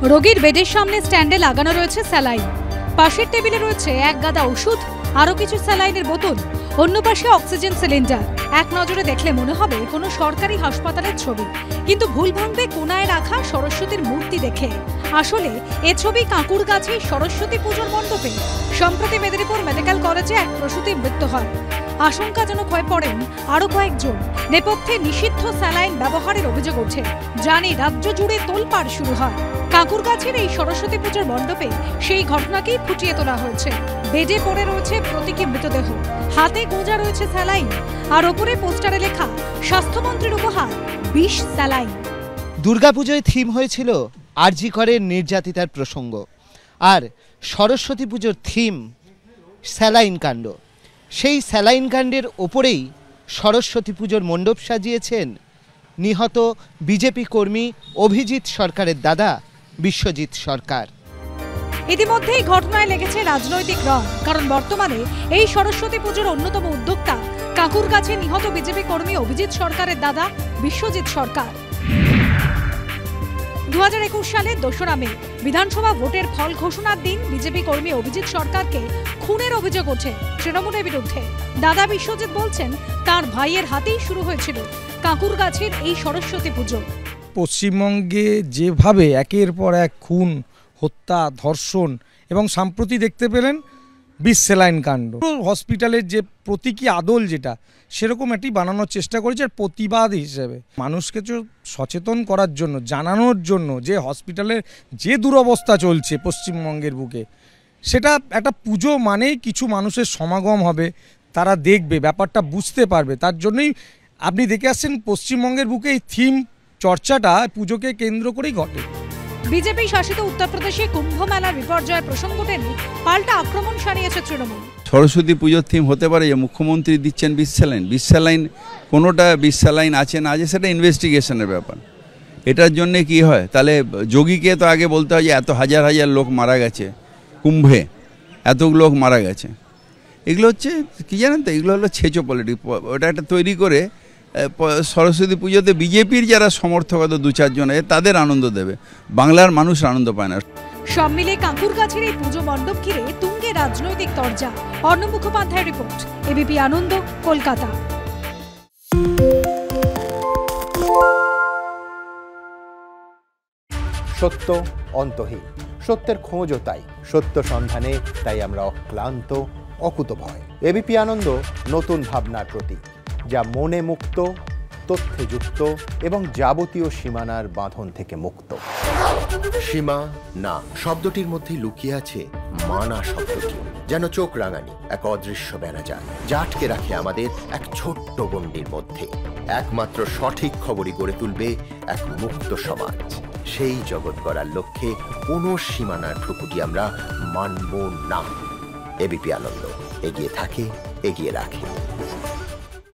রোগীর বেডের সামনে স্ট্যান্ডে লাগানো রয়েছে স্যালাইন, পাশের টেবিলে রয়েছে এক গাদা ওষুধ, আরো কিছু স্যালাইনের বোতল, অন্য পাশে অক্সিজেন সিলিন্ডার। এক নজরে দেখলে মনে হবে কোনো সরকারি হাসপাতালের ছবি, কিন্তু ভুল ভাঙবে কোনায় রাখা সরস্বতীর মূর্তি দেখে। আসলে এ ছবি কাঁকুরগাছি সরস্বতী পুজোর মণ্ডপে। সম্প্রতি মেদিনীপুর মেডিকেল কলেজে এক প্রসূতির মৃত্যু হয়। আশঙ্কাজনক হয়ে পড়েন আরো কয়েকজন। নেপথ্যে নিষিদ্ধ স্যালাইন ব্যবহারের অভিযোগ ওঠে। জানি রাজ্য জুড়ে তোলপাড় শুরু হয়। কাঁকুরগাছির এই সরস্বতী পুজোর মণ্ডপে সেই ঘটনাকেই ফুটিয়ে তোলা হয়েছে। বেডে পড়ে রয়েছে প্রতীকী মৃতদেহ, হাতে গোঁজা রয়েছে স্যালাইন, আর ওপরে পোস্টারে লেখা স্বাস্থ্যমন্ত্রীর উপহার ২০ স্যালাইন। দুর্গাপুজোয় থিম হয়েছিল আরজি করের নির্যাতিতার প্রসঙ্গ, আর সরস্বতী পুজোর থিম স্যালাইন কাণ্ড। সেই স্যালাইন কাণ্ডের ওপরেই সরস্বতী পুজোর মণ্ডপ সাজিয়েছেন নিহত বিজেপি কর্মী অভিজিৎ সরকারের দাদা বিশ্বজিৎ সরকার। ইতিমধ্যেই ঘটনায় লেগেছে রাজনৈতিক রং, কারণ বর্তমানে এই সরস্বতী পুজোর অন্যতম উদ্যোক্তা কাঁকুরগাছে নিহত বিজেপি কর্মী অভিজিৎ সরকারের দাদা বিশ্বজিৎ সরকার। 2021 সালের 2রা মে বিধানসভা ভোটের ফল ঘোষণার দিন বিজেপি কর্মী অভিজিৎ সরকারকে খুনের অভিযোগ ওঠে তৃণমূলের বিরুদ্ধে। দাদা বিশ্বজিৎ বলছেন তার ভাইয়ের হাতেই শুরু হয়েছিল কাঁকুরগাছির এই সরস্বতী পুজো। পশ্চিমবঙ্গে যেভাবে একের পর এক খুন, হত্যা, ধর্ষণ এবং সাম্প্রতি দেখতে পেলেন ২০ স্যালাইন কাণ্ড, হসপিটালের যে প্রতীকী আদল যেটা সেরকম একটি বানানোর চেষ্টা করেছে আর প্রতিবাদ হিসেবে মানুষকে সচেতন করার জন্য, জানানোর জন্য যে হসপিটালের যে দুরবস্থা চলছে পশ্চিমবঙ্গের বুকে, সেটা একটা পুজো মানেই কিছু মানুষের সমাগম হবে, তারা দেখবে, ব্যাপারটা বুঝতে পারবে। তার জন্যই আপনি দেখে আসছেন পশ্চিমবঙ্গের বুকে এই থিম চর্চাটা পুজোকে কেন্দ্র করেই ঘটে। বিজেপি শাসিত উত্তরপ্রদেশে কুম্ভ মেলার বিপর্যয় প্রসঙ্গ টেনে পাল্টা আক্রমণ সারিয়েছে তৃণমূল। সরস্বতী পুজোর থিম হতে পারে যে মুখ্যমন্ত্রী দিচ্ছেন ২০ স্যালাইন। ২০ স্যালাইন কোনোটা ২০ স্যালাইন আছে না আছে সেটা ইনভেস্টিগেশনের ব্যাপার। এটার জন্যে কি হয়, তাহলে যোগীকে তো আগে বলতে হয় যে এত হাজার হাজার লোক মারা গেছে কুম্ভে, এত লোক মারা গেছে। এগুলো হচ্ছে কি জানেন তো, এগুলো হলো ছেচো পলিটিক্স। ওটা একটা তৈরি করে সরস্বতী পুজোতে বিজেপির যারা সমর্থক হয়তো ২-৪ জন তাদের আনন্দ দেবে, বাংলার মানুষ আনন্দ পায় না। সব মিলে কাঁকুরগাছির এই পুজো মণ্ডপ ঘিরে তুঙ্গে রাজনৈতিক তরজা। অর্ণব মুখোপাধ্যায়ের রিপোর্ট, এবিপি আনন্দ, কলকাতা। সত্য অন্তহীন, সত্যের খোঁজও তাই, সত্য সন্ধানে তাই আমরা অক্লান্ত, অকুতভয়। এবিপি আনন্দ নতুন ভাবনার প্রতীক, যা মনে মুক্ত, তথ্যে যুক্ত এবং যাবতীয় সীমানার বাঁধন থেকে মুক্ত। সীমা না শব্দটির মধ্যে লুকিয়ে আছে মানা শব্দটি, যেন চোখ রাঙানি এক অদৃশ্য বেড়াজাল, যা আটকে রাখে আমাদের এক ছোট্ট গণ্ডির মধ্যে। একমাত্র সঠিক খবরই গড়ে তুলবে এক মুক্ত সমাজ। সেই জগৎ গড়ার লক্ষ্যে কোনো সীমানার ঠুকুটি আমরা মানব না। এবিপি আনন্দ এগিয়ে থাকে, এগিয়ে রাখে।